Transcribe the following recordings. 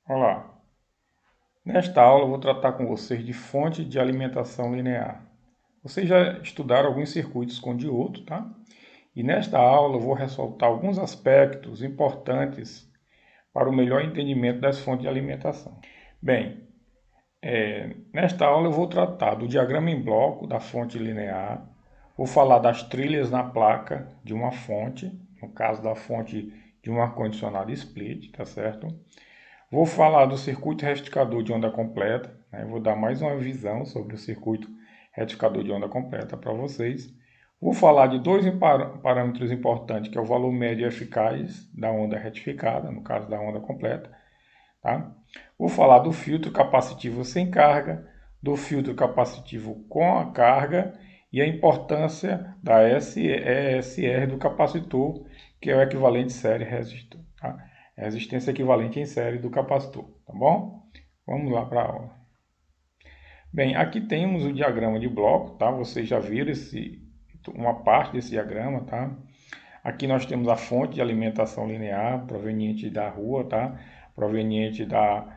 Olá, nesta aula eu vou tratar com vocês de fonte de alimentação linear. Vocês já estudaram alguns circuitos com diodo, tá? E nesta aula eu vou ressaltar alguns aspectos importantes para o melhor entendimento das fontes de alimentação. Bem, nesta aula eu vou tratar do diagrama em bloco da fonte linear, vou falar das trilhas na placa de uma fonte, no caso da fonte de um ar-condicionado split, tá certo? Vou falar do circuito retificador de onda completa, né? Vou dar mais uma visão sobre o circuito retificador de onda completa para vocês. Vou falar de dois parâmetros importantes, que é o valor médio eficaz da onda retificada, no caso da onda completa. Tá? Vou falar do filtro capacitivo sem carga, do filtro capacitivo com a carga e a importância da ESR do capacitor, que é o equivalente série resistor. Tá? Resistência equivalente em série do capacitor, tá bom? Vamos lá para a aula. Bem, aqui temos o diagrama de bloco, tá? Vocês já viram uma parte desse diagrama, tá? Aqui nós temos a fonte de alimentação linear proveniente da rua, tá? Proveniente da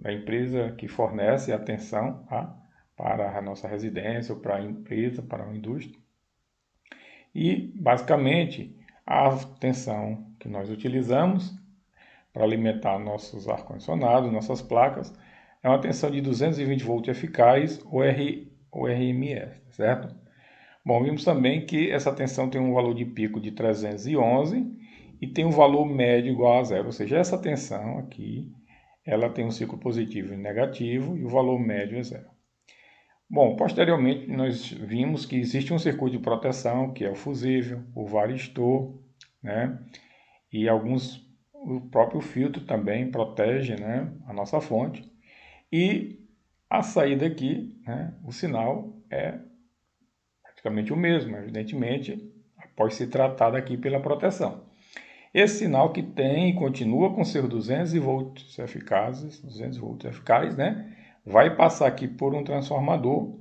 empresa que fornece a tensão, tá? Para a nossa residência, ou para a empresa, para a indústria. E, basicamente, a tensão que nós utilizamos para alimentar nossos ar-condicionados, nossas placas, é uma tensão de 220 volts eficaz, ou RMS, certo? Bom, vimos também que essa tensão tem um valor de pico de 311 e tem um valor médio igual a zero, ou seja, essa tensão aqui, ela tem um ciclo positivo e negativo e o valor médio é zero. Bom, posteriormente nós vimos que existe um circuito de proteção, que é o fusível, o varistor, né? E o próprio filtro também protege, né, a nossa fonte. E a saída aqui, né, o sinal é praticamente o mesmo, evidentemente, após ser tratado aqui pela proteção. Esse sinal que tem e continua com seus 200 volts eficazes, né, vai passar aqui por um transformador,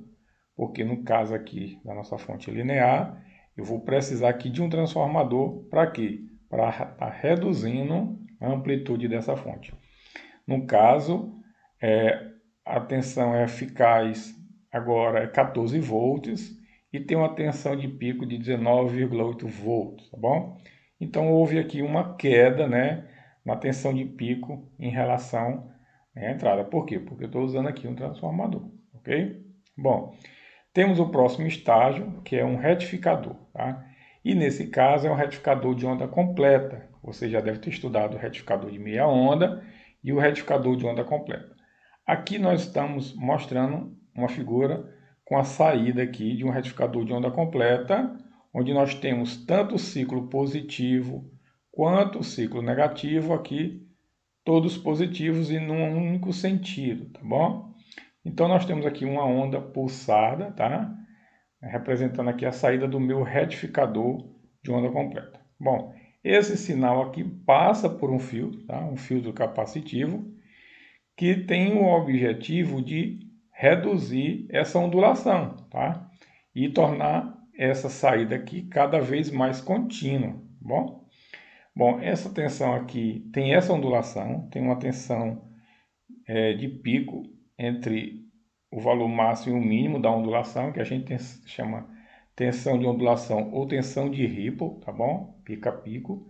porque no caso aqui da nossa fonte linear, eu vou precisar aqui de um transformador para quê? Para estar reduzindo a amplitude dessa fonte. No caso, a tensão eficaz agora é 14 volts e tem uma tensão de pico de 19,8 volts, tá bom? Então houve aqui uma queda, né, na tensão de pico em relação à entrada. Por quê? Porque eu estou usando aqui um transformador, ok? Bom, temos o próximo estágio, que é um retificador, tá? E nesse caso é um retificador de onda completa. Você já deve ter estudado o retificador de meia onda e o retificador de onda completa. Aqui nós estamos mostrando uma figura com a saída aqui de um retificador de onda completa, onde nós temos tanto o ciclo positivo quanto o ciclo negativo aqui, todos positivos e num único sentido, tá bom? Então nós temos aqui uma onda pulsada, tá? Representando aqui a saída do meu retificador de onda completa. Bom, esse sinal aqui passa por um filtro, tá? Um filtro capacitivo, que tem o objetivo de reduzir essa ondulação, tá? E tornar essa saída aqui cada vez mais contínua, tá bom? Bom, essa tensão aqui tem essa ondulação, tem uma tensão de pico entre o valor máximo e o mínimo da ondulação, que a gente chama tensão de ondulação ou tensão de Ripple, tá bom? Pica-pico.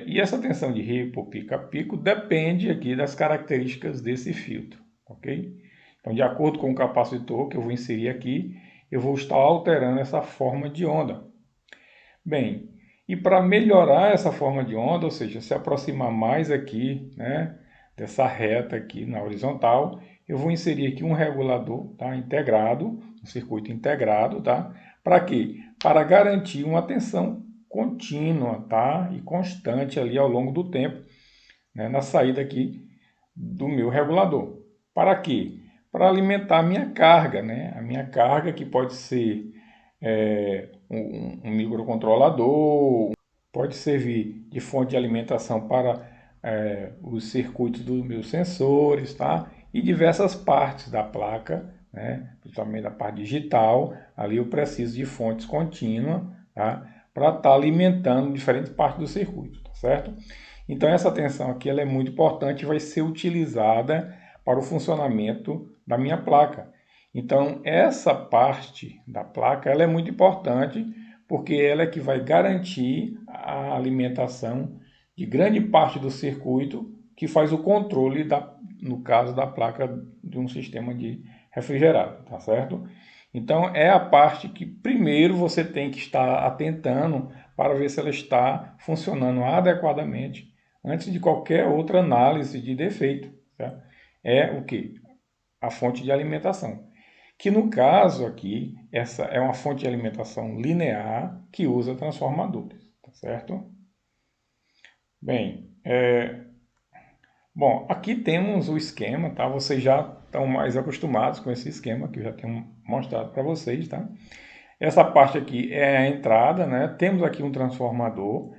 E essa tensão de Ripple, pica-pico, depende aqui das características desse filtro, ok? Então, de acordo com o capacitor que eu vou inserir aqui, eu vou estar alterando essa forma de onda. Bem, e para melhorar essa forma de onda, ou seja, se aproximar mais aqui, né, dessa reta aqui na horizontal, eu vou inserir aqui um regulador, tá, integrado, um circuito integrado, tá? Para quê? Para garantir uma tensão contínua, tá? E constante ali ao longo do tempo, né, na saída aqui do meu regulador. Para quê? Para alimentar a minha carga, né? A minha carga que pode ser um microcontrolador, pode servir de fonte de alimentação para os circuitos dos meus sensores, tá? E diversas partes da placa, né? Principalmente da parte digital, ali eu preciso de fontes contínuas, tá? Para estar alimentando diferentes partes do circuito, tá certo? Então essa tensão aqui ela é muito importante e vai ser utilizada para o funcionamento da minha placa. Então essa parte da placa ela é muito importante porque ela é que vai garantir a alimentação de grande parte do circuito que faz o controle no caso da placa de um sistema de refrigerado, tá certo? Então é a parte que primeiro você tem que estar atentando para ver se ela está funcionando adequadamente antes de qualquer outra análise de defeito. Tá? É o que? A fonte de alimentação. Que no caso aqui, essa é uma fonte de alimentação linear que usa transformadores, tá certo? Bem, bom, aqui temos o esquema, tá? Vocês já estão mais acostumados com esse esquema que eu já tenho mostrado para vocês, tá? Essa parte aqui é a entrada, né? Temos aqui um transformador,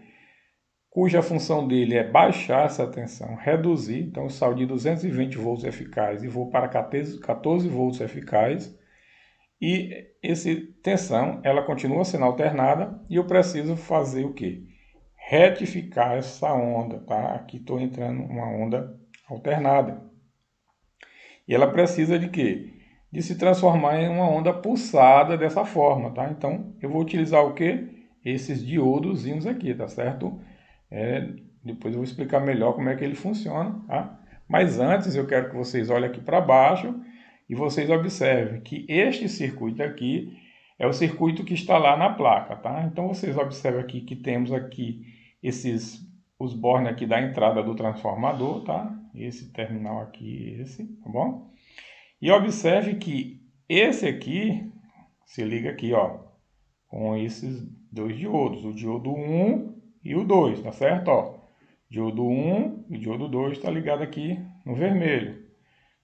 cuja função dele é baixar essa tensão, reduzir. Então, eu saio de 220 volts eficaz e vou para 14 volts eficaz. E essa tensão, ela continua sendo alternada e eu preciso fazer o quê? Retificar essa onda, tá? Aqui estou entrando uma onda alternada. E ela precisa de quê? De se transformar em uma onda pulsada dessa forma, tá? Então, eu vou utilizar o quê? Esses diodozinhos aqui, tá certo? Depois eu vou explicar melhor como é que ele funciona, tá? Mas antes eu quero que vocês olhem aqui para baixo e vocês observem que este circuito aqui é o circuito que está lá na placa, tá? Então vocês observam aqui que temos aqui os bornes aqui da entrada do transformador, tá? Esse terminal aqui, esse, tá bom? E observe que esse aqui se liga aqui, ó, com esses dois diodos, o diodo 1 e o 2, tá certo? Ó, diodo 1 e diodo 2 está ligado aqui no vermelho.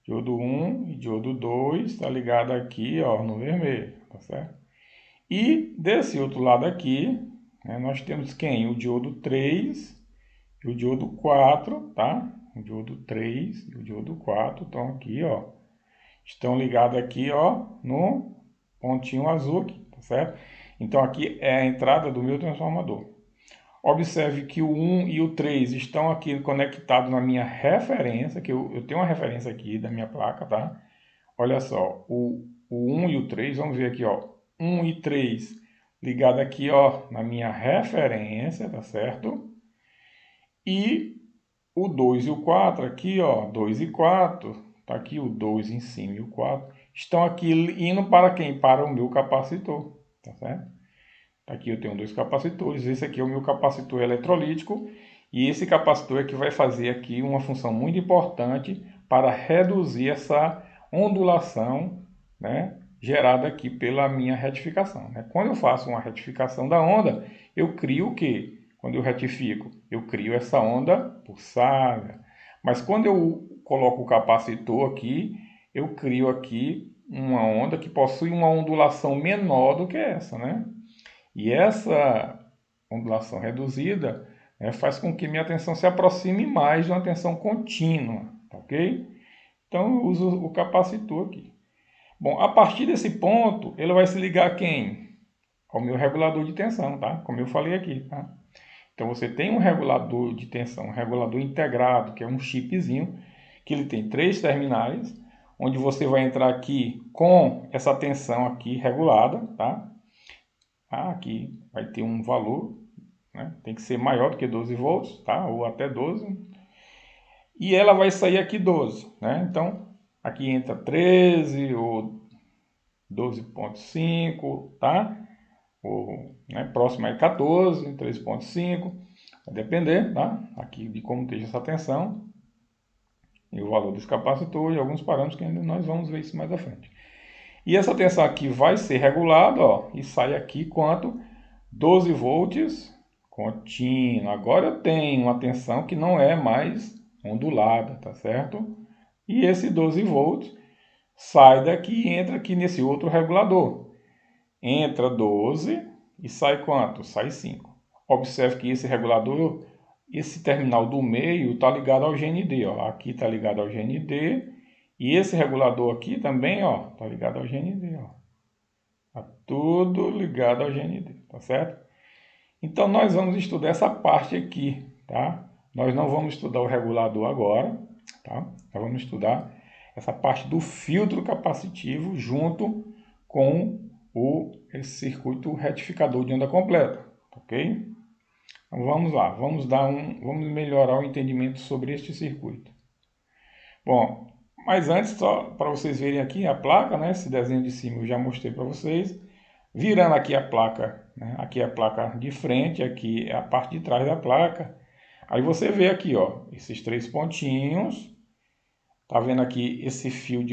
Diodo 1 e diodo 2 está ligado aqui, ó, no vermelho, tá certo? E desse outro lado aqui, né, nós temos quem? O diodo 3 e o diodo 4, tá? O diodo 3 e o diodo 4 estão aqui, ó. Estão ligados aqui, ó, no pontinho azul aqui, tá certo? Então aqui é a entrada do meu transformador. Observe que o 1 e o 3 estão aqui conectados na minha referência, que eu tenho uma referência aqui da minha placa, tá? Olha só, o 1 e o 3, vamos ver aqui, ó. 1 e 3 ligado aqui, ó, na minha referência, tá certo? E o 2 e o 4 aqui, ó, 2 e 4, tá aqui o 2 em cima e o 4, estão aqui indo para quem? Para o meu capacitor, tá certo? Aqui eu tenho dois capacitores, esse aqui é o meu capacitor eletrolítico e esse capacitor é que vai fazer aqui uma função muito importante para reduzir essa ondulação, né, gerada aqui pela minha retificação, né? Quando eu faço uma retificação da onda, eu crio o quê? Quando eu retifico, eu crio essa onda pulsada. Mas quando eu coloco o capacitor aqui, eu crio aqui uma onda que possui uma ondulação menor do que essa, né? E essa ondulação reduzida, né, faz com que minha tensão se aproxime mais de uma tensão contínua, tá ok? Então eu uso o capacitor aqui. Bom, a partir desse ponto, ele vai se ligar a quem? Ao meu regulador de tensão, tá? Como eu falei aqui, tá? Então você tem um regulador de tensão, um regulador integrado, que é um chipzinho, que ele tem 3 terminais, onde você vai entrar aqui com essa tensão aqui regulada, tá? Aqui vai ter um valor, né? Tem que ser maior do que 12 volts, tá? Ou até 12. E ela vai sair aqui 12, né? Então, aqui entra 13 ou 12,5, tá? Ou, né, próximo é 14, 13,5, vai depender, tá? Aqui de como esteja essa tensão e o valor desse capacitor e alguns parâmetros que ainda nós vamos ver isso mais à frente. E essa tensão aqui vai ser regulada, ó, e sai aqui quanto? 12 volts contínuo. Agora eu tenho uma tensão que não é mais ondulada, tá certo? E esse 12 volts sai daqui e entra aqui nesse outro regulador. Entra 12 e sai quanto? Sai 5. Observe que esse regulador, esse terminal do meio está ligado ao GND. Ó. Aqui está ligado ao GND. E esse regulador aqui também está ligado ao GND. Está tudo ligado ao GND, tá certo? Então nós vamos estudar essa parte aqui, tá? Nós não vamos estudar o regulador agora, tá? Nós vamos estudar essa parte do filtro capacitivo junto com esse circuito retificador de onda completa, ok? Então vamos lá, vamos melhorar o entendimento sobre este circuito. Bom, mas antes, só para vocês verem aqui a placa, né? Esse desenho de cima eu já mostrei para vocês. Virando aqui a placa, né? Aqui é a placa de frente, aqui é a parte de trás da placa. Aí você vê aqui, ó, esses três pontinhos. Tá vendo aqui esse fio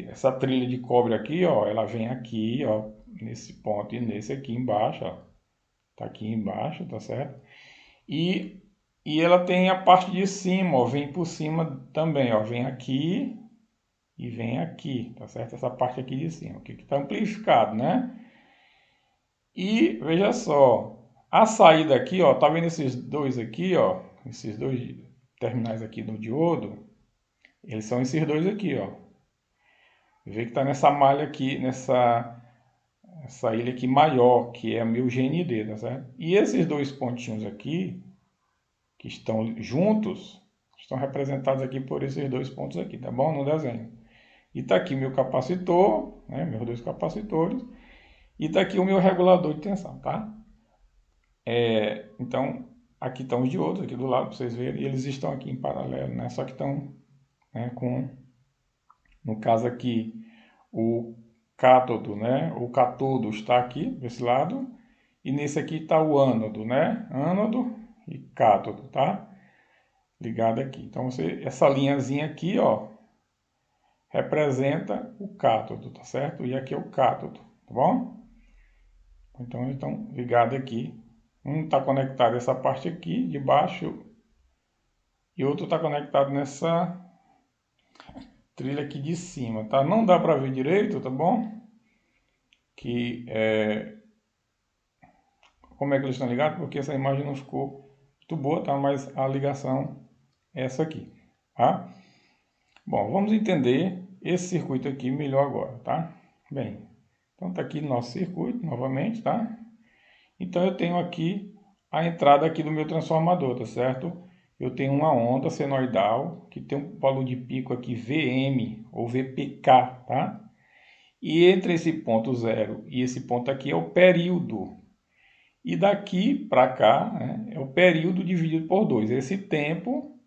essa trilha de cobre aqui, ó, ela vem aqui, ó, nesse ponto e nesse aqui embaixo, ó. Tá aqui embaixo, tá certo? E ela tem a parte de cima, ó, vem por cima também, ó, vem aqui e vem aqui, tá certo? Essa parte aqui de cima, que está amplificado, né? E veja só, a saída aqui, ó, tá vendo esses dois aqui, ó, esses dois terminais aqui do diodo, eles são esses dois aqui, ó. Vê que tá nessa malha aqui, essa ilha aqui maior, que é o meu GND, tá certo? E esses dois pontinhos aqui, que estão juntos, estão representados aqui por esses dois pontos aqui, tá bom? No desenho. E tá aqui meu capacitor, né, meus dois capacitores, e tá aqui o meu regulador de tensão, tá? Então, aqui estão os diodos, aqui do lado, para vocês verem, e eles estão aqui em paralelo, né? Só que estão, né, no caso aqui, o cátodo, né? O catodo está aqui, desse lado, e nesse aqui está o ânodo, né? Ânodo e cátodo, tá? Ligado aqui. Então, essa linhazinha aqui, ó, representa o cátodo, tá certo? E aqui é o cátodo, tá bom? Então, eles estão ligados aqui. Um está conectado a essa parte aqui de baixo e outro está conectado nessa trilha aqui de cima, tá? Não dá para ver direito, tá bom? Como é que eles estão ligados? Porque essa imagem não ficou muito boa, tá? Mas a ligação é essa aqui, tá? Bom, vamos entender esse circuito aqui melhor agora, tá? Bem, então tá aqui nosso circuito novamente, tá? Então eu tenho aqui a entrada aqui do meu transformador, tá certo? Eu tenho uma onda senoidal que tem um valor de pico aqui VM ou VPK, tá? E entre esse ponto zero e esse ponto aqui é o período. E daqui para cá, né, é o período dividido por 2. Esse tempo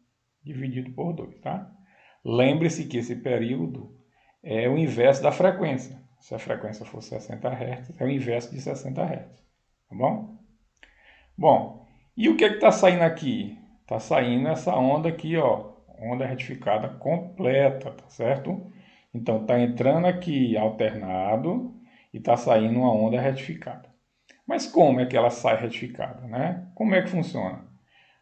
dividido por 2, tá? Lembre-se que esse período é o inverso da frequência. Se a frequência for 60 Hz, é o inverso de 60 Hz, tá bom? Bom, e o que está saindo aqui? Está saindo essa onda aqui, ó, onda retificada completa, tá certo? Então está entrando aqui alternado e está saindo uma onda retificada. Mas como é que ela sai retificada, né? Como é que funciona?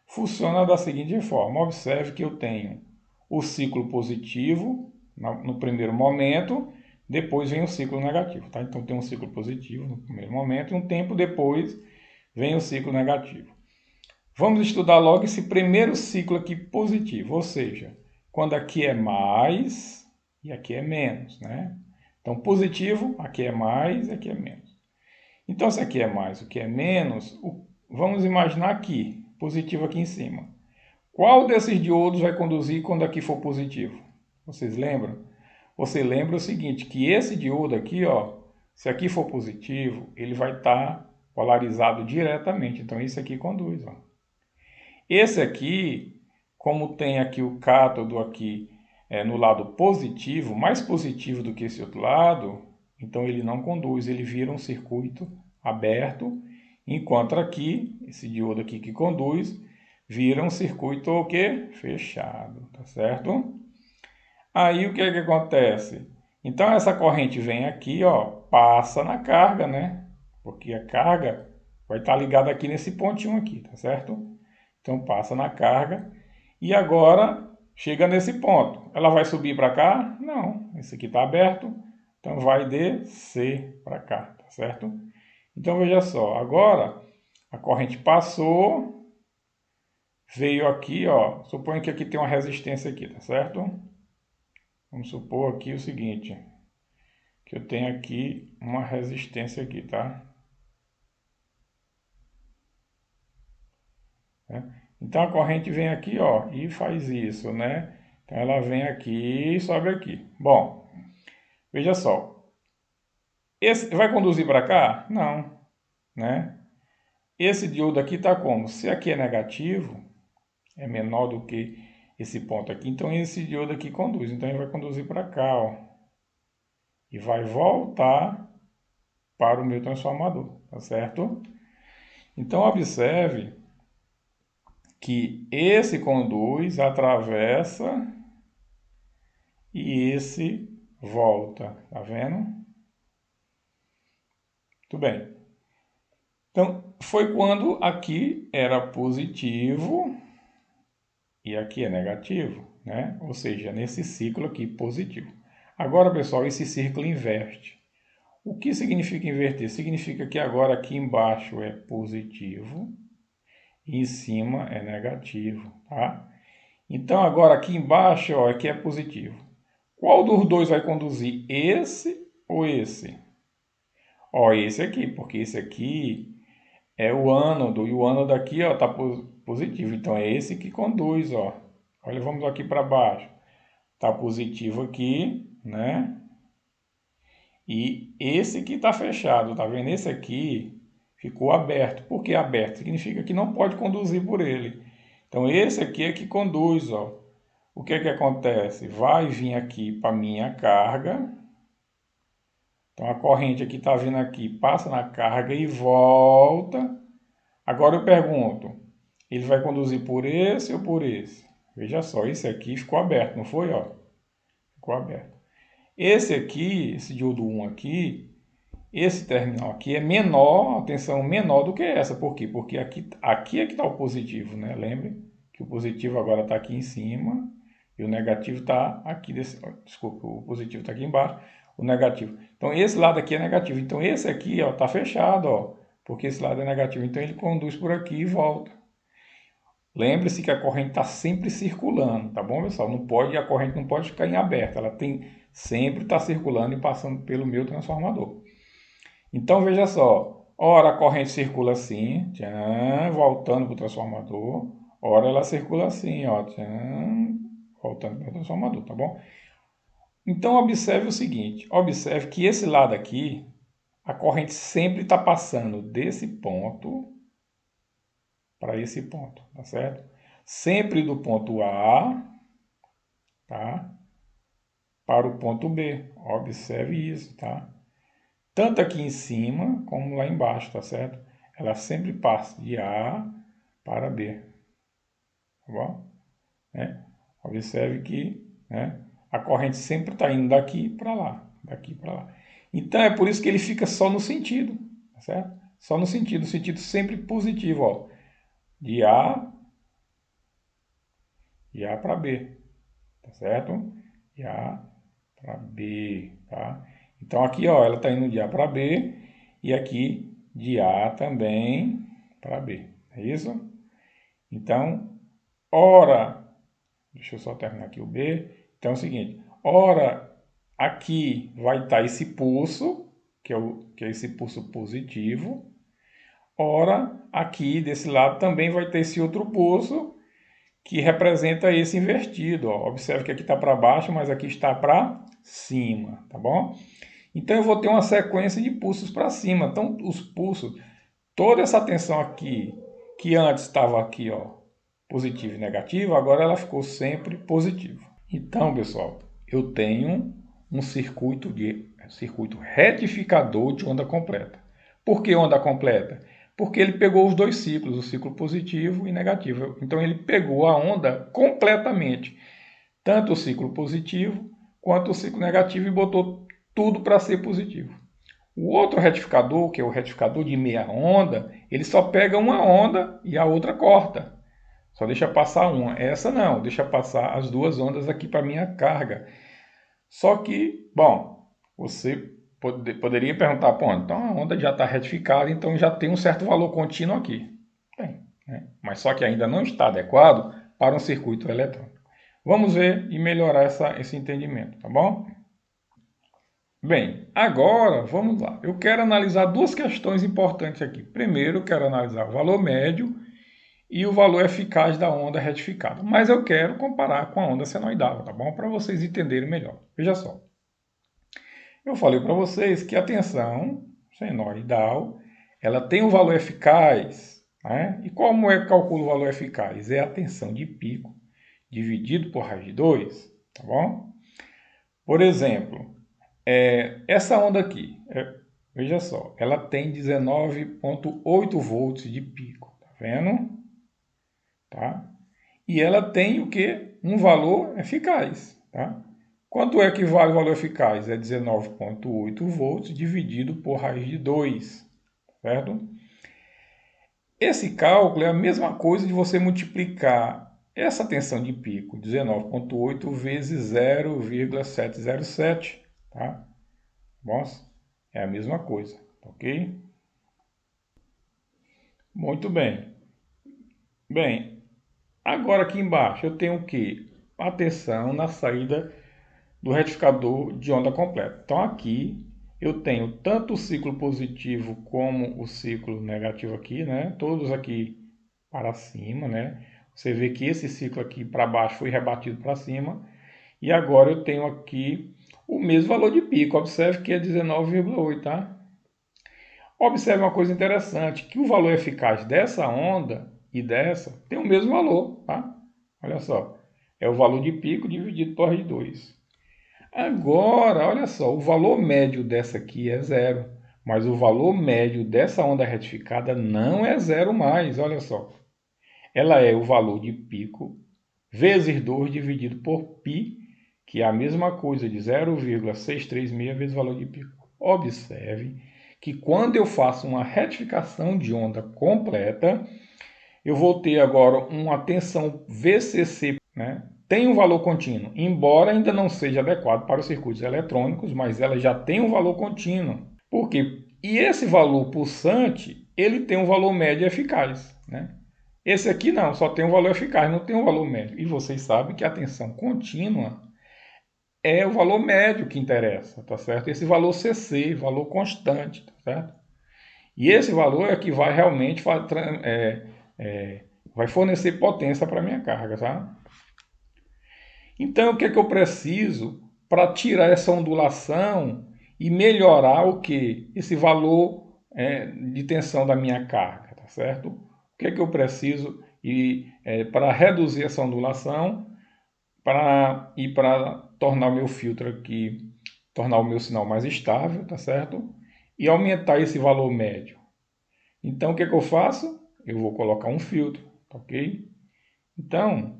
Funciona da seguinte forma: observe que eu tenho o ciclo positivo no primeiro momento, depois vem o ciclo negativo, tá? Então tem um ciclo positivo no primeiro momento e um tempo depois vem o ciclo negativo. Vamos estudar logo esse primeiro ciclo aqui positivo, ou seja, quando aqui é mais e aqui é menos, né? Então positivo, aqui é mais e aqui é menos. Então se aqui é mais, o que é menos, vamos imaginar aqui, positivo aqui em cima. Qual desses diodos vai conduzir quando aqui for positivo? Vocês lembram? Você lembra o seguinte, que esse diodo aqui, ó, se aqui for positivo, ele vai estar polarizado diretamente. Então, esse aqui conduz, ó. Esse aqui, como tem aqui o cátodo aqui no lado positivo, mais positivo do que esse outro lado, então ele não conduz, ele vira um circuito aberto, enquanto aqui, esse diodo aqui que conduz, vira um circuito o quê? Fechado, tá certo? Aí o que é que acontece? Então essa corrente vem aqui, ó, passa na carga, né? Porque a carga vai estar ligada aqui nesse pontinho aqui, tá certo? Então passa na carga e agora chega nesse ponto. Ela vai subir para cá? Não, esse aqui está aberto, então vai descer para cá, tá certo? Então veja só, agora a corrente passou, veio aqui, ó, suponha que aqui tem uma resistência aqui, tá certo? Vamos supor aqui o seguinte, que eu tenho aqui uma resistência aqui, tá? Então a corrente vem aqui, ó, e faz isso, né? Então ela vem aqui e sobe aqui. Bom, veja só. Esse vai conduzir para cá? Não, né? Esse diodo aqui está como? Se aqui é negativo, é menor do que esse ponto aqui, então esse diodo aqui conduz. Então ele vai conduzir para cá, ó. E vai voltar para o meu transformador, tá certo? Então observe que esse conduz, atravessa e esse volta, tá vendo? Tudo bem. Então foi quando aqui era positivo e aqui é negativo, né? Ou seja, nesse ciclo aqui positivo. Agora, pessoal, esse círculo inverte. O que significa inverter? Significa que agora aqui embaixo é positivo e em cima é negativo, tá? Então agora aqui embaixo, ó, aqui é positivo. Qual dos dois vai conduzir? Esse ou esse? Ó, esse aqui, porque esse aqui é o ânodo e o ânodo aqui, ó, tá positivo. Então é esse que conduz, ó. Olha, vamos aqui para baixo. Tá positivo aqui, né? E esse aqui está fechado, tá vendo? Esse aqui ficou aberto. Por que aberto? Significa que não pode conduzir por ele. Então esse aqui é que conduz, ó. O que é que acontece? Vai vir aqui para minha carga. Então a corrente aqui está vindo aqui, passa na carga e volta. Agora eu pergunto, ele vai conduzir por esse ou por esse? Veja só, esse aqui ficou aberto, não foi, ó? Ficou aberto. Esse aqui, esse diodo 1 aqui, esse terminal aqui é menor, a tensão menor do que essa. Por quê? Porque aqui é que está o positivo, né? Lembre que o positivo agora está aqui em cima e o negativo está aqui. Desculpa, o positivo está aqui embaixo, o negativo. Então esse lado aqui é negativo. Então esse aqui está fechado, ó, porque esse lado é negativo. Então ele conduz por aqui e volta. Lembre-se que a corrente está sempre circulando, tá bom, pessoal? A corrente não pode ficar em aberto. Ela tem sempre está circulando e passando pelo meu transformador. Então veja só, ora a corrente circula assim, tchan, voltando para o transformador, ora ela circula assim, ó, tchan, voltando para o transformador, tá bom? Então observe o seguinte, observe que esse lado aqui, a corrente sempre está passando desse ponto para esse ponto, tá certo? Sempre do ponto A, tá? Para o ponto B. Observe isso, tá? Tanto aqui em cima como lá embaixo, tá certo? Ela sempre passa de A para B, tá bom? Né? Observe que, né, a corrente sempre está indo daqui para lá, daqui para lá. Então é por isso que ele fica só no sentido, tá certo? Só no sentido, sempre positivo, ó, de A para B, tá certo? De A para B, tá? Então aqui, ó, ela está indo de A para B e aqui de A também para B, é isso? Então, ora, deixa eu só terminar aqui o B. Então é o seguinte, ora aqui vai estar esse pulso, que é esse pulso positivo, ora aqui desse lado também vai ter esse outro pulso, que representa esse invertido. Ó. Observe que aqui está para baixo, mas aqui está para cima, tá bom? Então eu vou ter uma sequência de pulsos para cima. Então os pulsos, toda essa tensão aqui, que antes estava aqui, ó, positivo e negativo, agora ela ficou sempre positiva. Então, pessoal, eu tenho um circuito retificador de onda completa. Por que onda completa? Porque ele pegou os dois ciclos, o ciclo positivo e negativo. Então ele pegou a onda completamente, tanto o ciclo positivo quanto o ciclo negativo e botou tudo para ser positivo. O outro retificador, que é o retificador de meia onda, ele só pega uma onda e a outra corta. Só deixa passar uma. Essa não, deixa passar as duas ondas aqui para minha carga. Só que, bom, você poderia perguntar, pô, então a onda já está retificada, então já tem um certo valor contínuo aqui. Tem, né? Mas só que ainda não está adequado para um circuito eletrônico. Vamos ver e melhorar esse entendimento, tá bom? Bem, agora vamos lá. Eu quero analisar duas questões importantes aqui. Primeiro, eu quero analisar o valor médio e o valor eficaz da onda retificada. Mas eu quero comparar com a onda senoidal, tá bom? Para vocês entenderem melhor. Veja só. Eu falei para vocês que a tensão senoidal, ela tem um valor eficaz, né? E como é que calcula o valor eficaz? É a tensão de pico dividido por raiz de 2, tá bom? Por exemplo, essa onda aqui, veja só, ela tem 19,8 volts de pico, tá vendo? Tá? E ela tem o que? Um valor eficaz, tá? Quanto é que vale o valor eficaz? É 19,8 volts dividido por raiz de 2, certo? Esse cálculo é a mesma coisa de você multiplicar essa tensão de pico, 19,8 vezes 0,707, tá? Nossa, é a mesma coisa, ok? Muito bem. Bem, agora aqui embaixo eu tenho o quê? A tensão na saída do retificador de onda completa. Então aqui eu tenho tanto o ciclo positivo como o ciclo negativo aqui, né? Todos aqui para cima, né? Você vê que esse ciclo aqui para baixo foi rebatido para cima. E agora eu tenho aqui o mesmo valor de pico. Observe que é 19,8, tá? Observe uma coisa interessante, que o valor eficaz dessa onda e dessa tem o mesmo valor, tá? Olha só, é o valor de pico dividido por R2. Agora, olha só, o valor médio dessa aqui é zero, mas o valor médio dessa onda retificada não é zero mais, olha só. Ela é o valor de pico vezes 2 dividido por π, que é a mesma coisa de 0,636 vezes o valor de pico. Observe que quando eu faço uma retificação de onda completa, eu vou ter agora uma tensão VCC, né? Tem um valor contínuo, embora ainda não seja adequado para os circuitos eletrônicos, mas ela já tem um valor contínuo. Por quê? E esse valor pulsante, ele tem um valor médio eficaz, né? Esse aqui não, só tem um valor eficaz, não tem um valor médio. E vocês sabem que a tensão contínua é o valor médio que interessa, tá certo? Esse valor CC, valor constante, tá certo? E esse valor é que vai realmente vai fornecer potência para a minha carga, tá? Então, o que é que eu preciso para tirar essa ondulação e melhorar o que? Esse valor de tensão da minha carga, tá certo? O que é que eu preciso para reduzir essa ondulação e para tornar o meu filtro aqui, tornar o meu sinal mais estável, tá certo? E aumentar esse valor médio. Então, o que é que eu faço? Eu vou colocar um filtro, tá ok? Então,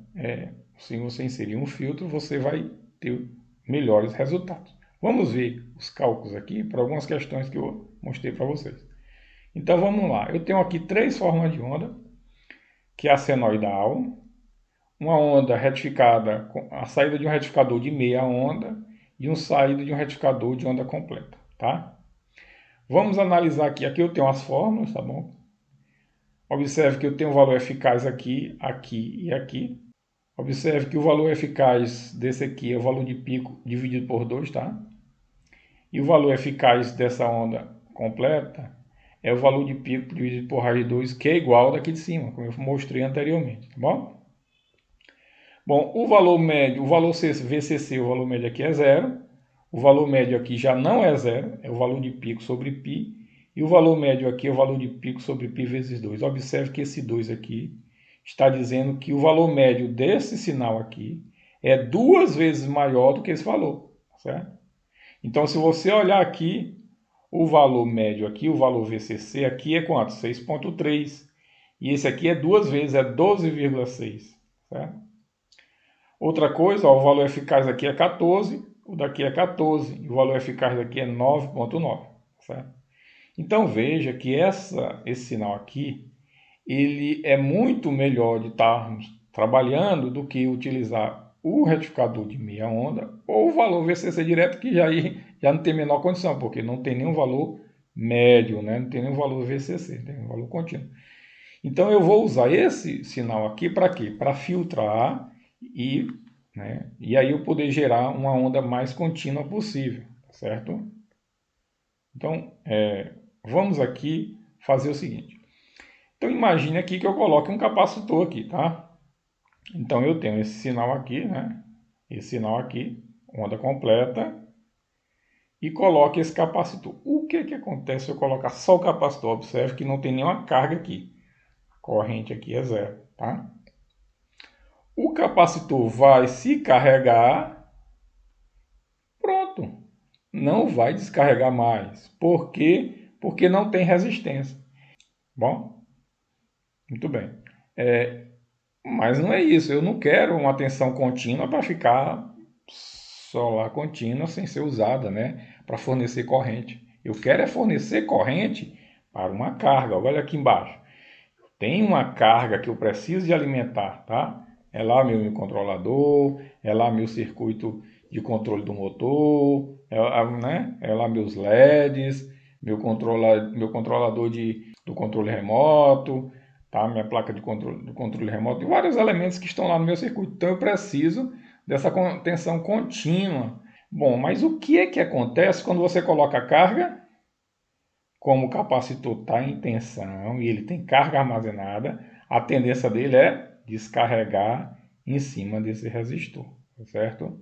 se você inserir um filtro, você vai ter melhores resultados. Vamos ver os cálculos aqui para algumas questões que eu mostrei para vocês. Então, vamos lá. Eu tenho aqui três formas de onda, que é a senoidal, uma onda retificada, a saída de um retificador de meia onda e uma saída de um retificador de onda completa, tá? Vamos analisar aqui. Aqui eu tenho as fórmulas, tá bom? Observe que eu tenho um valor eficaz aqui, aqui e aqui. Observe que o valor eficaz desse aqui é o valor de pico dividido por 2, tá? E o valor eficaz dessa onda completa é o valor de pico dividido por raiz de 2, que é igual ao daqui de cima, como eu mostrei anteriormente, tá bom? Bom, o valor médio, o valor VCC, o valor médio aqui é zero. O valor médio aqui já não é zero, é o valor de pico sobre π. E o valor médio aqui é o valor de pico sobre π vezes 2. Observe que esse 2 aqui está dizendo que o valor médio desse sinal aqui é 2 vezes maior do que esse valor, certo? Então, se você olhar aqui, o valor médio aqui, o valor VCC aqui é quanto? 6,3. E esse aqui é 2 vezes, é 12,6, certo? Outra coisa, ó, o valor eficaz aqui é 14, o daqui é 14, e o valor eficaz daqui é 9,9, certo? Então veja que esse sinal aqui, ele é muito melhor de estarmos trabalhando do que utilizar o retificador de meia onda ou o valor VCC direto, que já não tem menor condição, porque não tem nenhum valor médio, né? Não tem nenhum valor VCC, tem um valor contínuo. Então eu vou usar esse sinal aqui para quê? Para filtrar e aí eu poder gerar uma onda mais contínua possível, certo? Então vamos aqui fazer o seguinte. Então imagine aqui que eu coloque um capacitor aqui, tá? Então eu tenho esse sinal aqui, né? Esse sinal aqui, onda completa, e coloque esse capacitor. O que que acontece se eu colocar só o capacitor? Observe que não tem nenhuma carga aqui. A corrente aqui é zero, tá? O capacitor vai se carregar, pronto. Não vai descarregar mais. Por quê? Porque não tem resistência. Bom, muito bem. Mas não é isso. Eu não quero uma tensão contínua para ficar só lá contínua sem ser usada, né? Para fornecer corrente. Eu quero é fornecer corrente para uma carga. Olha aqui embaixo. Tem uma carga que eu preciso de alimentar, tá? É lá meu controlador, é lá meu circuito de controle do motor, né? É lá meus LEDs, meu controlador do controle remoto, tá? Minha placa de controle, do controle remoto e vários elementos que estão lá no meu circuito. Então eu preciso dessa tensão contínua. Bom, mas o que é que acontece quando você coloca a carga? Como o capacitor está em tensão e ele tem carga armazenada, a tendência dele é descarregar em cima desse resistor, certo?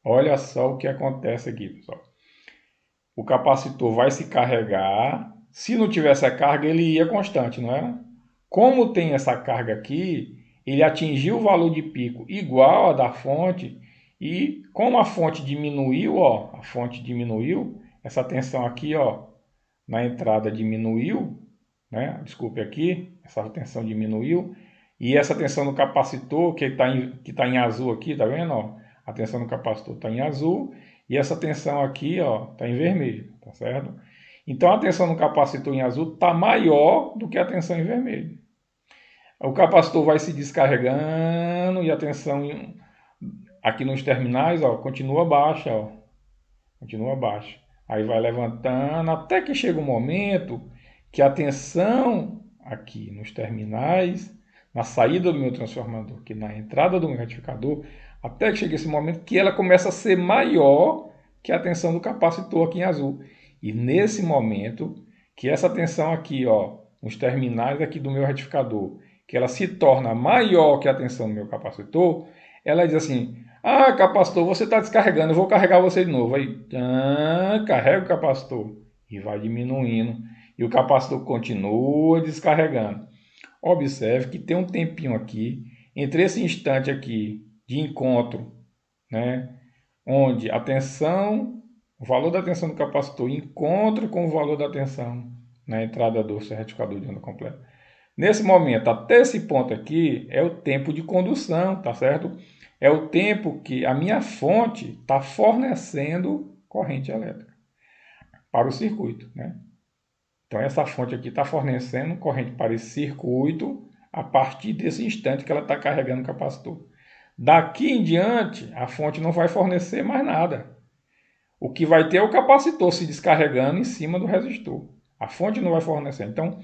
Olha só o que acontece aqui, pessoal. O capacitor vai se carregar. Se não tivesse a carga, ele ia constante, não é? Como tem essa carga aqui, ele atingiu o valor de pico igual a da fonte e como a fonte diminuiu, ó, a fonte diminuiu, essa tensão aqui, ó, na entrada diminuiu, né? Desculpe aqui, essa tensão diminuiu. E essa tensão no capacitor, que tá em azul aqui, tá vendo? Ó? A tensão no capacitor está em azul e essa tensão aqui está em vermelho, tá certo? Então a tensão no capacitor em azul está maior do que a tensão em vermelho. O capacitor vai se descarregando e a tensão aqui nos terminais continua baixa, continua baixa. Aí vai levantando até que chega um momento que a tensão aqui nos terminais, na saída do meu transformador, aqui na entrada do meu retificador, até que chega esse momento que ela começa a ser maior que a tensão do capacitor aqui em azul. E nesse momento que essa tensão aqui, nos terminais aqui do meu retificador, que ela se torna maior que a tensão do meu capacitor, ela diz assim: ah, capacitor, você está descarregando, eu vou carregar você de novo. Aí, carrega o capacitor e vai diminuindo. E o capacitor continua descarregando. Observe que tem um tempinho aqui, entre esse instante aqui de encontro, né, onde a tensão, o valor da tensão do capacitor encontra com o valor da tensão na entrada do seu retificador de onda completa. Nesse momento, até esse ponto aqui, é o tempo de condução, tá certo? É o tempo que a minha fonte está fornecendo corrente elétrica para o circuito, né? Então, essa fonte aqui está fornecendo corrente para esse circuito a partir desse instante que ela está carregando o capacitor. Daqui em diante, a fonte não vai fornecer mais nada. O que vai ter é o capacitor se descarregando em cima do resistor. A fonte não vai fornecer. Então,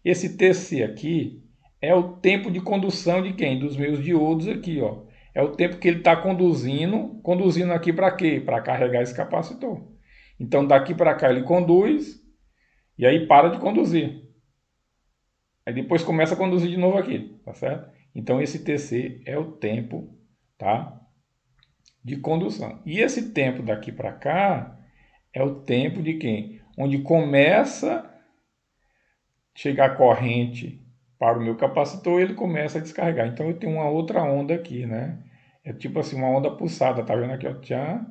esse TC aqui é o tempo de condução de quem? Dos meus diodos aqui, ó. É o tempo que ele está conduzindo aqui para quê? Para carregar esse capacitor. Então, daqui para cá ele conduz e aí para de conduzir. Aí depois começa a conduzir de novo aqui, tá certo? Então, esse TC é o tempo, tá, de condução. E esse tempo daqui para cá é o tempo de quem? Onde começa a chegar corrente para o meu capacitor, ele começa a descarregar. Então eu tenho uma outra onda aqui, né? É tipo assim, uma onda pulsada, tá vendo aqui, ó? Tchan,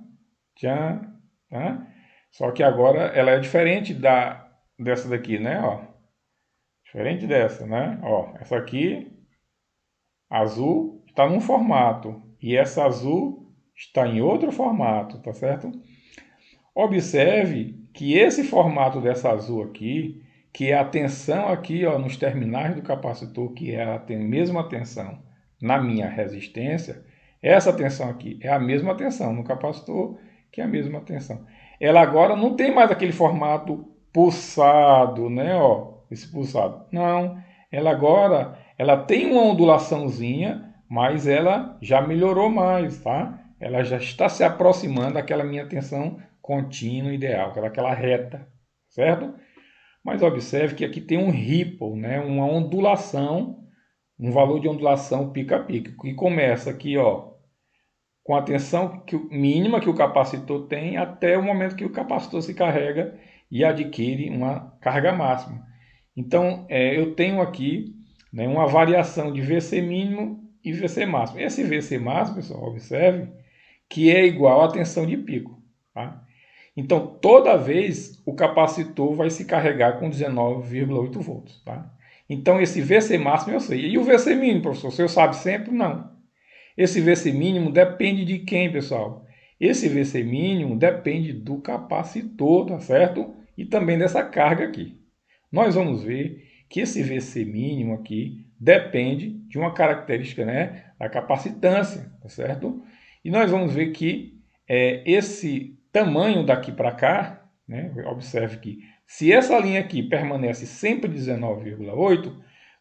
tchan, tá? Só que agora ela é diferente dessa daqui, né? Ó, diferente dessa, né? Ó, essa aqui, azul, está num formato. E essa azul está em outro formato, tá certo? Observe que esse formato dessa azul aqui, que é a tensão aqui nos terminais do capacitor, que é a mesma tensão na minha resistência, essa tensão aqui é a mesma tensão no capacitor, que é a mesma tensão. Ela agora não tem mais aquele formato pulsado, né? Esse pulsado. Não, ela agora tem uma ondulaçãozinha, mas ela já melhorou mais, tá? Ela já está se aproximando daquela minha tensão contínua ideal, aquela reta, certo? Mas observe que aqui tem um ripple, né? Uma ondulação, um valor de ondulação pico-a-pico, que começa aqui, ó, com a tensão mínima que o capacitor tem até o momento que o capacitor se carrega e adquire uma carga máxima. Então, eu tenho aqui, né, uma variação de VC mínimo e VC máximo. Esse VC máximo, pessoal, observe, que é igual à tensão de pico. Tá? Então, toda vez o capacitor vai se carregar com 19,8 volts. Tá? Então, esse VC máximo eu sei. E o VC mínimo, professor, o senhor sabe sempre? Não. Esse VC mínimo depende de quem, pessoal? Esse VC mínimo depende do capacitor, tá certo? E também dessa carga aqui. Nós vamos ver que esse VC mínimo aqui depende de uma característica, né, da capacitância, tá certo? E nós vamos ver que esse tamanho daqui para cá, né, observe que se essa linha aqui permanece sempre 19,8,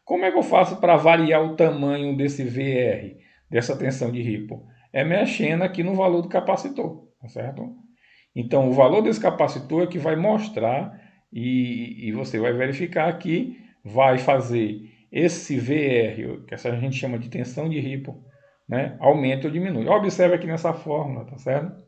como é que eu faço para variar o tamanho desse VR, dessa tensão de Ripple? É mexendo aqui no valor do capacitor, tá certo? Então, o valor desse capacitor é que vai mostrar e você vai verificar aqui, vai fazer esse VR, que a gente chama de tensão de Ripple, né, aumenta ou diminui. Observe aqui nessa fórmula, tá certo?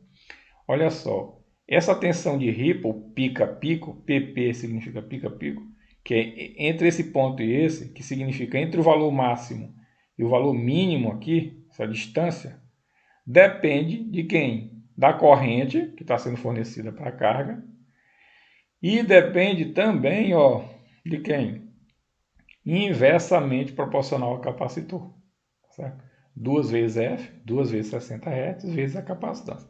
Olha só, essa tensão de Ripple, pica-pico, PP significa pica-pico, que é entre esse ponto e esse, que significa entre o valor máximo e o valor mínimo aqui, essa distância, depende de quem? Da corrente que está sendo fornecida para a carga e depende também, ó, de quem? Inversamente proporcional ao capacitor. Certo? 2 vezes F, 2 vezes 60 Hz, vezes a capacitância.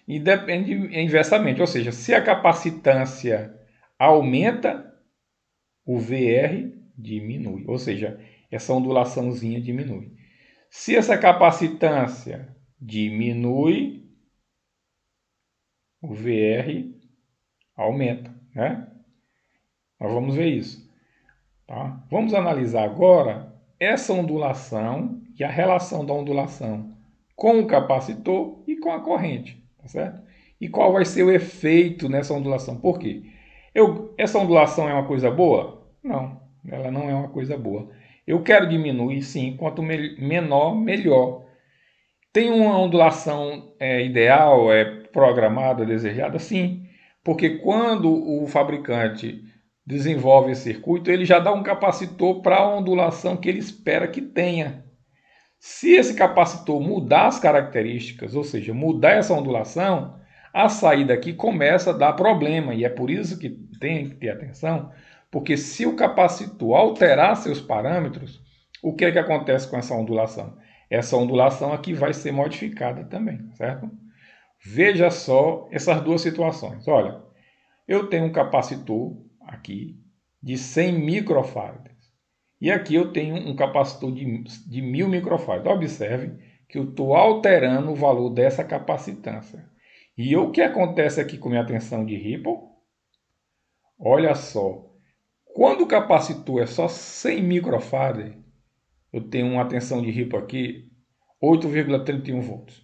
E depende inversamente, ou seja, se a capacitância aumenta, o VR diminui, ou seja, essa ondulaçãozinha diminui. Se essa capacitância diminui, o VR aumenta, né? Nós vamos ver isso. Tá? Vamos analisar agora essa ondulação e a relação da ondulação com o capacitor e com a corrente, tá certo? E qual vai ser o efeito nessa ondulação? Por quê? Essa ondulação é uma coisa boa? Não, ela não é uma coisa boa. Eu quero diminuir, sim, quanto menor, melhor. Tem uma ondulação ideal, programada, desejada? Sim, porque quando o fabricante desenvolve esse circuito, ele já dá um capacitor para a ondulação que ele espera que tenha. Se esse capacitor mudar as características, ou seja, mudar essa ondulação, a saída aqui começa a dar problema. E é por isso que tem que ter atenção, porque se o capacitor alterar seus parâmetros, o que é que acontece com essa ondulação? Essa ondulação aqui vai ser modificada também, certo? Veja só essas duas situações. Olha, eu tenho um capacitor aqui de 100 microfarads. E aqui eu tenho um capacitor de 1000 microfarads. Observe que eu estou alterando o valor dessa capacitância. E o que acontece aqui com minha tensão de Ripple? Olha só, quando o capacitor é só 100 microfarads, eu tenho uma tensão de Ripple aqui, 8,31 volts.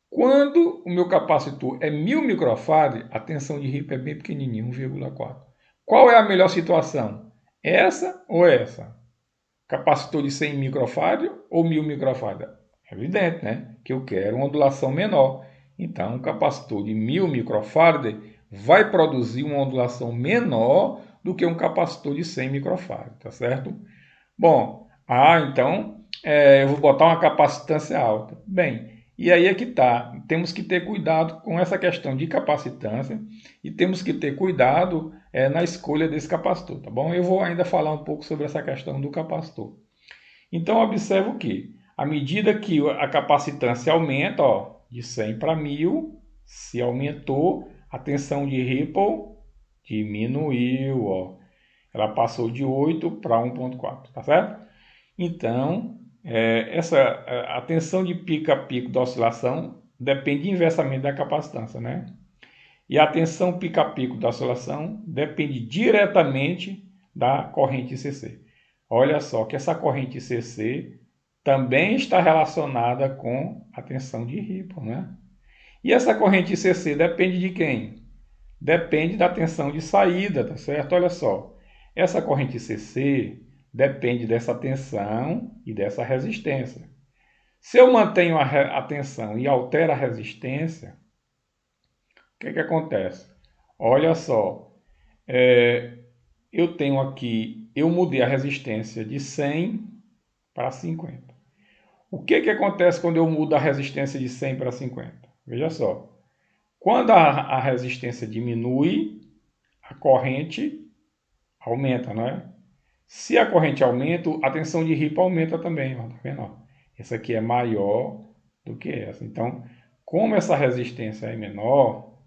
Quando o meu capacitor é 1000 microfarads, a tensão de Ripple é bem pequenininha, 1,4. Qual é a melhor situação? Essa ou essa? Capacitor de 100 microfarads ou 1000 microfarads? É evidente, né? Que eu quero uma ondulação menor. Então, um capacitor de 1000 microfarads vai produzir uma ondulação menor do que um capacitor de 100 microfarads, tá certo? Bom, então eu vou botar uma capacitância alta. Bem, e aí é que tá. Temos que ter cuidado com essa questão de capacitância e temos que ter cuidado na escolha desse capacitor, tá bom? Eu vou ainda falar um pouco sobre essa questão do capacitor. Então, observa que à medida que a capacitância aumenta, ó, de 100 para 1000, se aumentou, a tensão de Ripple diminuiu, ó. Ela passou de 8 para 1,4, tá certo? Então, a tensão de pico a pico da oscilação depende inversamente da capacitância, né? E a tensão pico a pico da oscilação depende diretamente da corrente ICC. Olha só que essa corrente ICC também está relacionada com a tensão de Ripple, né? E essa corrente ICC depende de quem? depende da tensão de saída, tá certo? Olha só, essa corrente CC depende dessa tensão e dessa resistência. Se eu mantenho a tensão e altero a resistência, o que acontece? Olha só, eu tenho aqui, eu mudei a resistência de 100 para 50. O que acontece quando eu mudo a resistência de 100 para 50? Veja só, quando a resistência diminui, a corrente aumenta, não é? Se a corrente aumenta, a tensão de ripa aumenta também, ó, tá vendo? Essa aqui é maior do que essa. Então, como essa resistência é menor,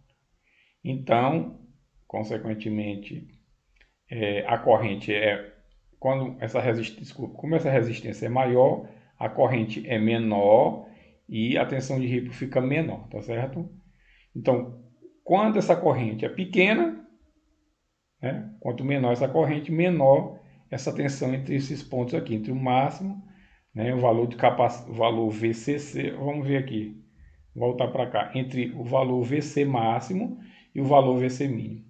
então, consequentemente, a corrente como essa resistência é maior, a corrente é menor e a tensão de ripa fica menor, tá certo? Então, quando essa corrente é pequena, né, quanto menor essa corrente, menor essa tensão entre esses pontos aqui, entre o máximo, né, o valor de o valor VCC, vamos ver aqui, voltar para cá, entre o valor VC máximo e o valor VC mínimo.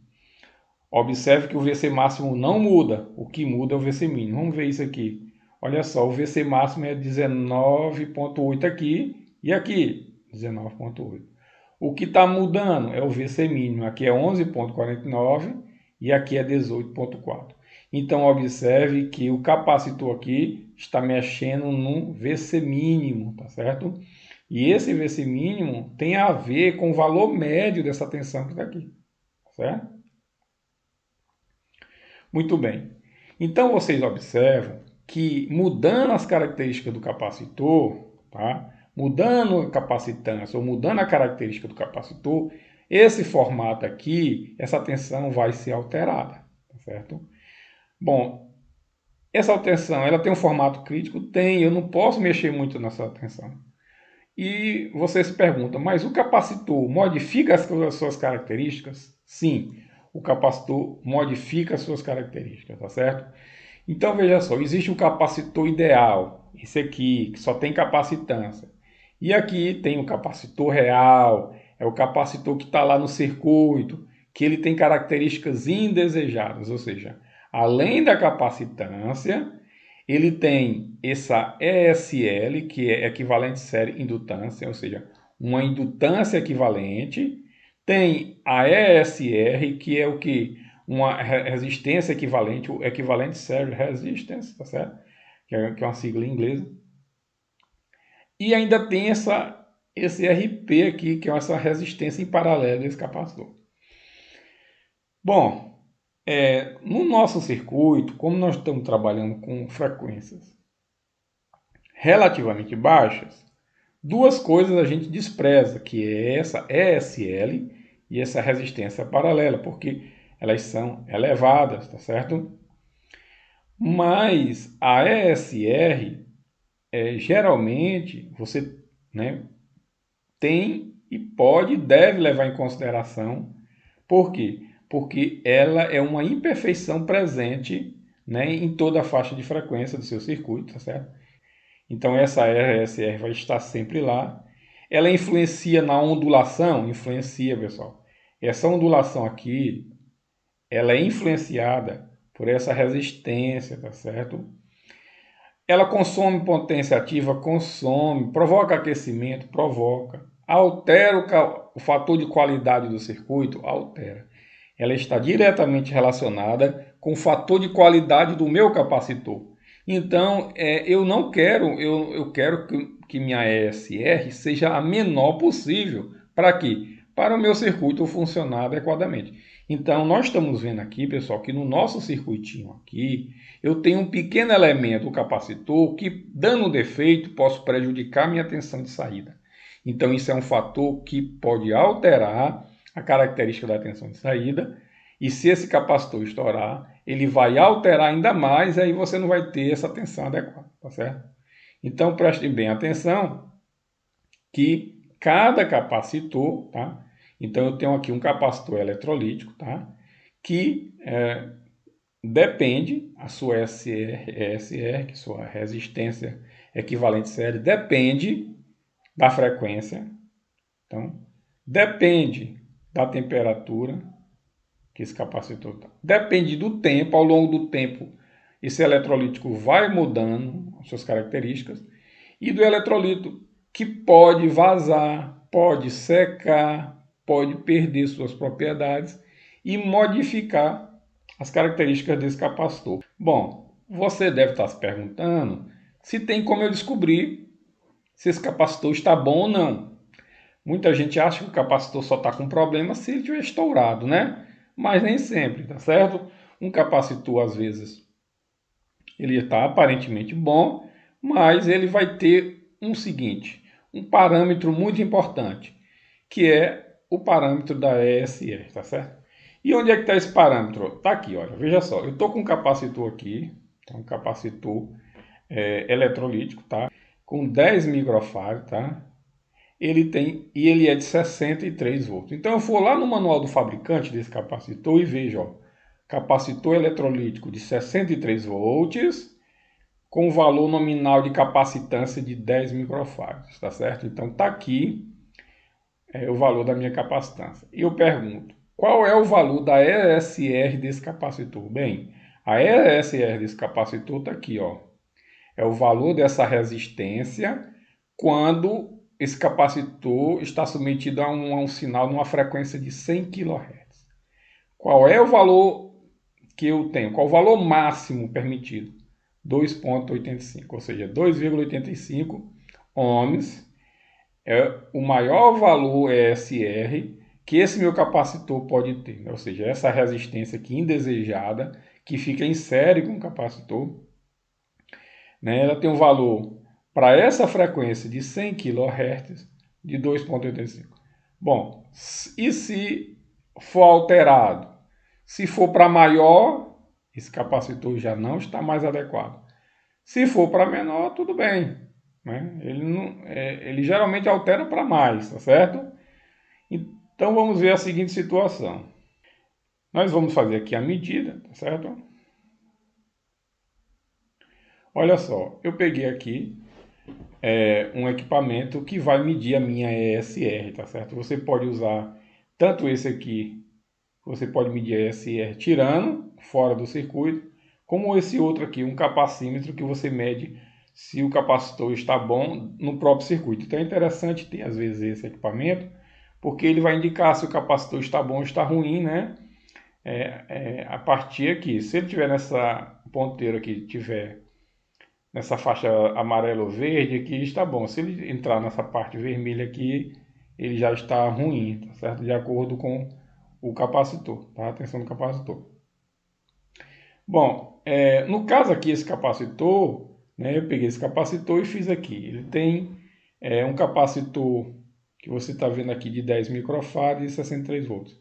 Observe que o VC máximo não muda, o que muda é o VC mínimo. Vamos ver isso aqui. Olha só, o VC máximo é 19,8 aqui e aqui 19,8. O que está mudando é o VC mínimo. Aqui é 11,49 e aqui é 18,4. Então, observe que o capacitor aqui está mexendo no VC mínimo, tá certo? E esse VC mínimo tem a ver com o valor médio dessa tensão que está aqui, tá certo? Muito bem. Então, vocês observam que mudando as características do capacitor, tá? Mudando a capacitância ou mudando a característica do capacitor, esse formato aqui, essa tensão vai ser alterada, tá certo? Bom, essa tensão, ela tem um formato crítico? Tem, eu não posso mexer muito nessa tensão. E você se pergunta, mas o capacitor modifica as suas características? Sim, o capacitor modifica as suas características, tá certo? Então veja só, existe um capacitor ideal, esse aqui, que só tem capacitância. E aqui tem o capacitor real, é o capacitor que está lá no circuito, que ele tem características indesejadas, ou seja, além da capacitância, ele tem essa ESL, que é equivalente série indutância, ou seja, uma indutância equivalente. Tem a ESR, que é o que? Uma resistência equivalente, o equivalente series resistance, tá certo? Que é uma sigla em inglês. E ainda tem esse RP aqui, que é essa resistência em paralelo desse capacitor. Bom, no nosso circuito, como nós estamos trabalhando com frequências relativamente baixas, duas coisas a gente despreza, que é essa ESL e essa resistência paralela, porque elas são elevadas, tá certo? Mas a ESR, geralmente, você, né, tem e pode, deve levar em consideração. Por quê? Porque ela é uma imperfeição presente, né, em toda a faixa de frequência do seu circuito, tá certo? Então essa RSR vai estar sempre lá. Ela influencia na ondulação? Influencia, pessoal. Essa ondulação aqui, ela é influenciada por essa resistência, tá certo? Ela consome potência ativa? Consome. Provoca aquecimento? Provoca. Altera o fator de qualidade do circuito? Altera. Ela está diretamente relacionada com o fator de qualidade do meu capacitor. Então, eu não quero, eu quero que minha ESR seja a menor possível. Para quê? Para o meu circuito funcionar adequadamente. Então, nós estamos vendo aqui, pessoal, que no nosso circuitinho aqui, eu tenho um pequeno elemento, o capacitor, que dando defeito, posso prejudicar minha tensão de saída. Então, isso é um fator que pode alterar a característica da tensão de saída. E se esse capacitor estourar, ele vai alterar ainda mais, aí você não vai ter essa tensão adequada, tá certo? Então prestem bem atenção que cada capacitor, tá? Então eu tenho aqui um capacitor eletrolítico, tá? Que depende, a sua ESR, que é sua resistência equivalente série, depende da frequência, então depende da temperatura, que esse capacitor está. Depende do tempo, ao longo do tempo, esse eletrolítico vai mudando as suas características, e do eletrolito que pode vazar, pode secar, pode perder suas propriedades e modificar as características desse capacitor. Bom, você deve estar se perguntando se tem como eu descobrir se esse capacitor está bom ou não. Muita gente acha que o capacitor só está com problema se ele estiver estourado, né? Mas nem sempre, tá certo? Um capacitor, às vezes, ele está aparentemente bom, mas ele vai ter um parâmetro muito importante, que é o parâmetro da ESR, tá certo? E onde é que está esse parâmetro? Está aqui, olha, veja só, eu estou com um capacitor aqui, um capacitor eletrolítico, tá? Com 10 microfarads, tá? Ele é de 63 volts. Então eu vou lá no manual do fabricante desse capacitor e vejo, ó, capacitor eletrolítico de 63 volts com valor nominal de capacitância de 10 microfarads, tá certo? Então tá aqui o valor da minha capacitância. E eu pergunto, qual é o valor da ESR desse capacitor? Bem, a ESR desse capacitor está aqui, ó. É o valor dessa resistência quando esse capacitor está submetido a um sinal numa frequência de 100 kHz. Qual é o valor que eu tenho? Qual o valor máximo permitido? 2,85, ou seja, 2,85 ohms é o maior valor ESR que esse meu capacitor pode ter, né? Ou seja, essa resistência aqui indesejada que fica em série com o capacitor, né? Ela tem um valor para essa frequência de 100 kHz de 2,85. Bom, e se for alterado? Se for para maior, esse capacitor já não está mais adequado. Se for para menor, tudo bem, né? Ele geralmente altera para mais, tá certo? Então vamos ver a seguinte situação. Nós vamos fazer aqui a medida, tá certo? Olha só, eu peguei aqui um equipamento que vai medir a minha ESR, tá certo? Você pode usar tanto esse aqui, você pode medir a ESR tirando, fora do circuito, como esse outro aqui, um capacímetro que você mede se o capacitor está bom no próprio circuito. Então é interessante ter às vezes esse equipamento, porque ele vai indicar se o capacitor está bom ou está ruim, né? A partir aqui, se ele tiver nessa ponteira aqui, tiver nessa faixa amarelo ou verde aqui, está bom. Se ele entrar nessa parte vermelha aqui, ele já está ruim, tá certo? De acordo com o capacitor, tá? Atenção do capacitor. Bom, no caso aqui, esse capacitor, né, eu peguei esse capacitor e fiz aqui. Ele tem um capacitor que você está vendo aqui de 10 microfarads e 63 volts.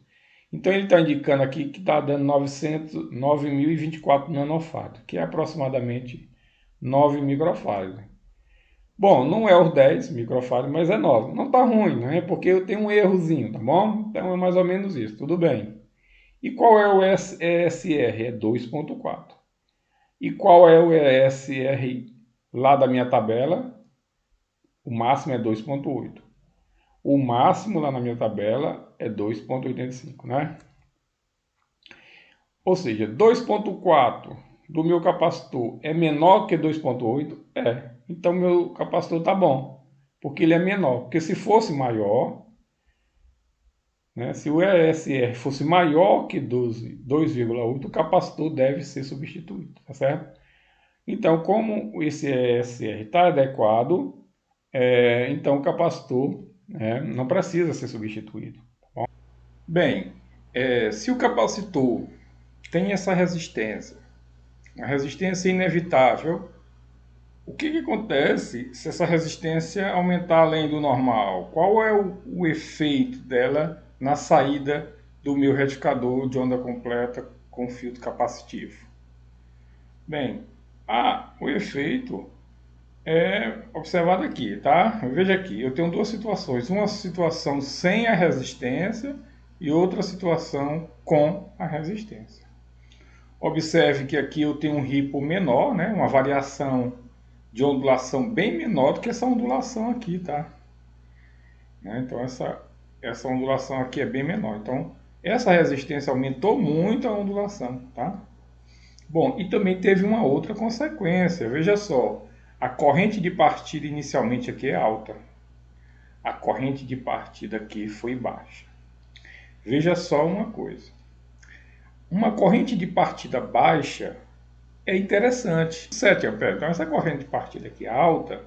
Então ele está indicando aqui que está dando 9.024 nanofarads, que é aproximadamente 9 microfarads. Bom, não é os 10 microfarads, mas é 9. Não está ruim, né? Porque eu tenho um errozinho, tá bom? Então é mais ou menos isso, tudo bem. E qual é o ESR? É 2,4. E qual é o ESR lá da minha tabela? O máximo é 2,8. O máximo lá na minha tabela é 2,85, né? Ou seja, 2,4 do meu capacitor é menor que 2,8? É. Então meu capacitor está bom, porque ele é menor. Porque se fosse maior, né, se o ESR fosse maior que 2,8, o capacitor deve ser substituído, tá certo? Então, como esse ESR está adequado, então o capacitor não precisa ser substituído. Tá bom? Bem, se o capacitor tem essa resistência, a resistência inevitável, o que acontece se essa resistência aumentar além do normal? Qual é o efeito dela na saída do meu retificador de onda completa com filtro capacitivo? Bem, o efeito é observado aqui, tá? Veja aqui, eu tenho duas situações. Uma situação sem a resistência e outra situação com a resistência. Observe que aqui eu tenho um ripple menor, né? Uma variação de ondulação bem menor do que essa ondulação aqui, tá? Então essa ondulação aqui é bem menor. Então essa resistência aumentou muito a ondulação, tá? Bom, e também teve uma outra consequência. Veja só, a corrente de partida inicialmente aqui é alta. A corrente de partida aqui foi baixa. Veja só uma coisa. Uma corrente de partida baixa é interessante. 7 amperes. Então essa corrente de partida aqui alta,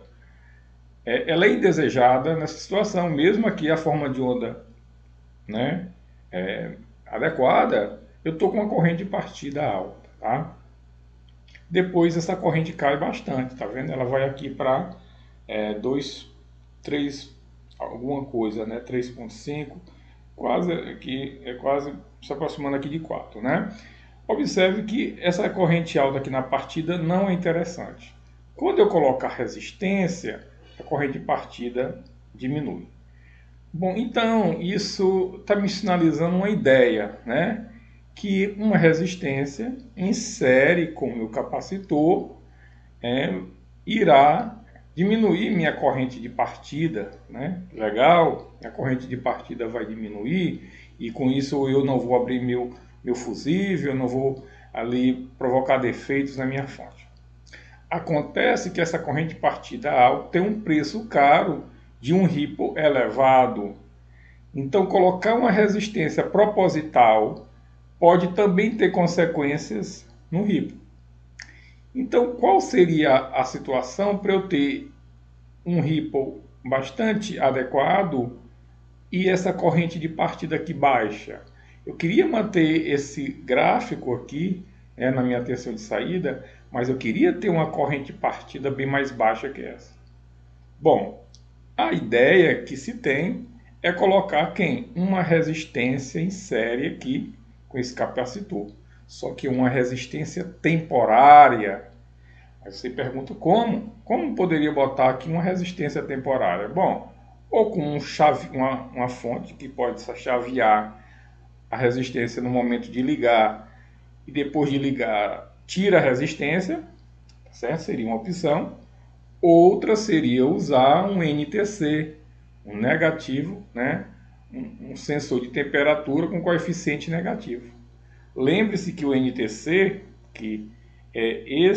ela é indesejada nessa situação. Mesmo aqui a forma de onda, né, adequada, eu estou com uma corrente de partida alta, tá? Depois essa corrente cai bastante, tá vendo? Ela vai aqui para 2, 3, alguma coisa, né? 3,5, quase aqui, quase se aproximando aqui de 4, né? Observe que essa corrente alta aqui na partida não é interessante. Quando eu colocar resistência, a corrente de partida diminui. Bom, então isso está me sinalizando uma ideia, né? Que uma resistência em série com o meu capacitor irá diminuir minha corrente de partida, né? Legal, minha corrente de partida vai diminuir e com isso eu não vou abrir meu fusível, eu não vou ali provocar defeitos na minha fonte. Acontece que essa corrente de partida alta tem um preço caro de um ripple elevado. Então colocar uma resistência proposital pode também ter consequências no ripple. Então, qual seria a situação para eu ter um ripple bastante adequado e essa corrente de partida aqui baixa? Eu queria manter esse gráfico aqui, na minha tensão de saída, mas eu queria ter uma corrente de partida bem mais baixa que essa. Bom, a ideia que se tem é colocar quem? Uma resistência em série aqui com esse capacitor. Só que uma resistência temporária. Aí você pergunta como? Como poderia botar aqui uma resistência temporária? Bom, ou com uma fonte que pode chavear a resistência no momento de ligar e depois de ligar tira a resistência, certo? Seria uma opção. Outra seria usar um NTC, um negativo, né? Um sensor de temperatura com coeficiente negativo. Lembre-se que o NTC, que é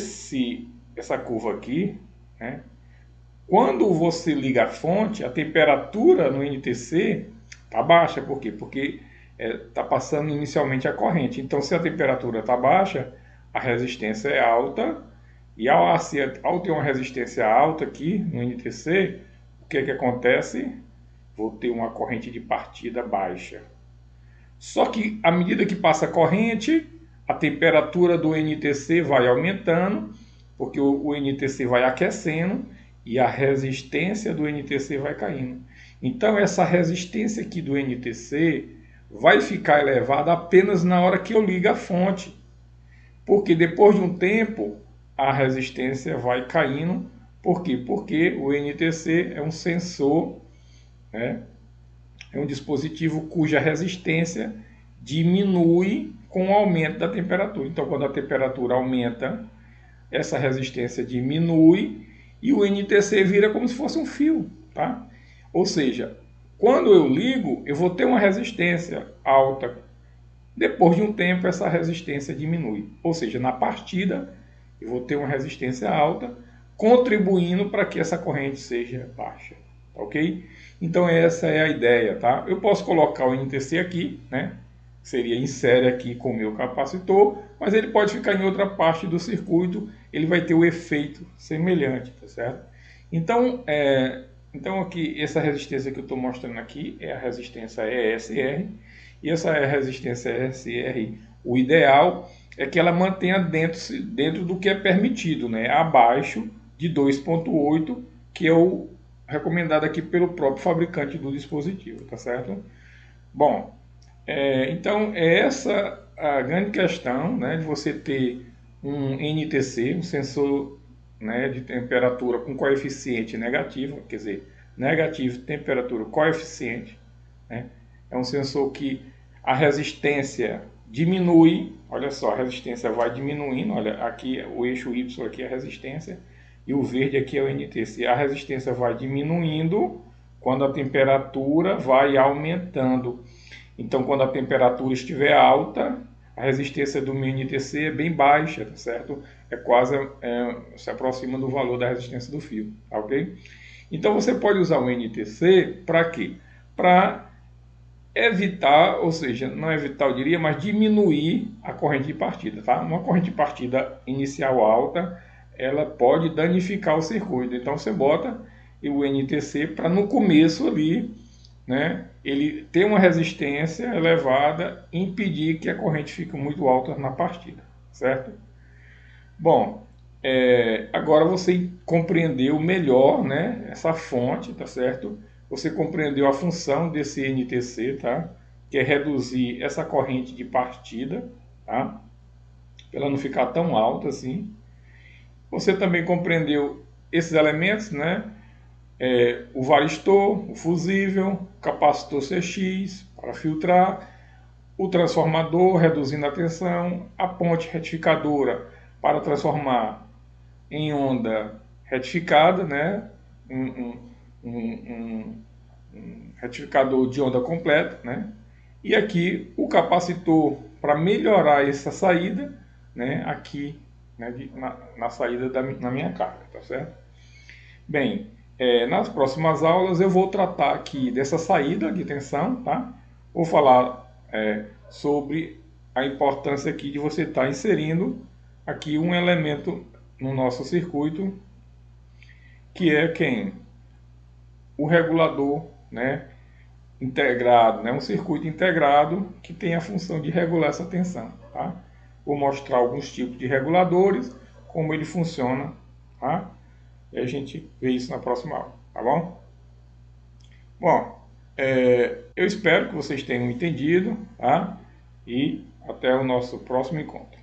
essa curva aqui, né? Quando você liga a fonte, a temperatura no NTC está baixa. Por quê? Porque está passando inicialmente a corrente. Então, se a temperatura está baixa, a resistência é alta. E ao ter uma resistência alta aqui no NTC, o que acontece? Vou ter uma corrente de partida baixa. Só que à medida que passa a corrente, a temperatura do NTC vai aumentando, porque o NTC vai aquecendo e a resistência do NTC vai caindo. Então essa resistência aqui do NTC vai ficar elevada apenas na hora que eu ligo a fonte, porque depois de um tempo a resistência vai caindo. Por quê? Porque o NTC é um sensor, né? É um dispositivo cuja resistência diminui com o aumento da temperatura. Então, quando a temperatura aumenta, essa resistência diminui e o NTC vira como se fosse um fio, tá? Ou seja, quando eu ligo, eu vou ter uma resistência alta. Depois de um tempo, essa resistência diminui. Ou seja, na partida, eu vou ter uma resistência alta, contribuindo para que essa corrente seja baixa. Ok? Então essa é a ideia, tá? Eu posso colocar o NTC aqui, né? Seria em série aqui com o meu capacitor, mas ele pode ficar em outra parte do circuito, ele vai ter o efeito semelhante, tá certo? Então, aqui, essa resistência que eu estou mostrando aqui é a resistência ESR, e essa resistência ESR, o ideal é que ela mantenha dentro do que é permitido, né? Abaixo de 2,8, que é o recomendado aqui pelo próprio fabricante do dispositivo, tá certo? Bom, então essa a grande questão, né, de você ter um NTC, um sensor, né, de temperatura com coeficiente negativo, quer dizer, negativo, temperatura, coeficiente, né? É um sensor que a resistência diminui, olha só, a resistência vai diminuindo, olha, aqui o eixo Y aqui é a resistência, e o verde aqui é o NTC. A resistência vai diminuindo quando a temperatura vai aumentando. Então, quando a temperatura estiver alta, a resistência do meu NTC é bem baixa, tá certo? É quase, se aproxima do valor da resistência do fio, tá ok? Então, você pode usar o NTC para quê? Para evitar, ou seja, não evitar eu diria, mas diminuir a corrente de partida, tá? Uma corrente de partida inicial alta, ela pode danificar o circuito. Então você bota o NTC para no começo ali, né, ele ter uma resistência elevada e impedir que a corrente fique muito alta na partida, certo? Bom, agora você compreendeu melhor, né, essa fonte, tá certo? Você compreendeu a função desse NTC, tá? Que é reduzir essa corrente de partida, tá? Para ela não ficar tão alta assim. Você também compreendeu esses elementos, né? O varistor, o fusível, o capacitor CX para filtrar, o transformador reduzindo a tensão, a ponte retificadora para transformar em onda retificada, né? Um retificador de onda completa, né? E aqui o capacitor para melhorar essa saída, né? Aqui, né? Na saída na minha carga, tá certo? Bem, nas próximas aulas eu vou tratar aqui dessa saída de tensão, tá? Vou falar sobre a importância aqui de você estar inserindo aqui um elemento no nosso circuito, que é quem? O regulador, né, integrado, né, um circuito integrado que tem a função de regular essa tensão. Tá? Vou mostrar alguns tipos de reguladores, como ele funciona, tá? E a gente vê isso na próxima aula, tá bom? Bom, eu espero que vocês tenham entendido, tá? E até o nosso próximo encontro.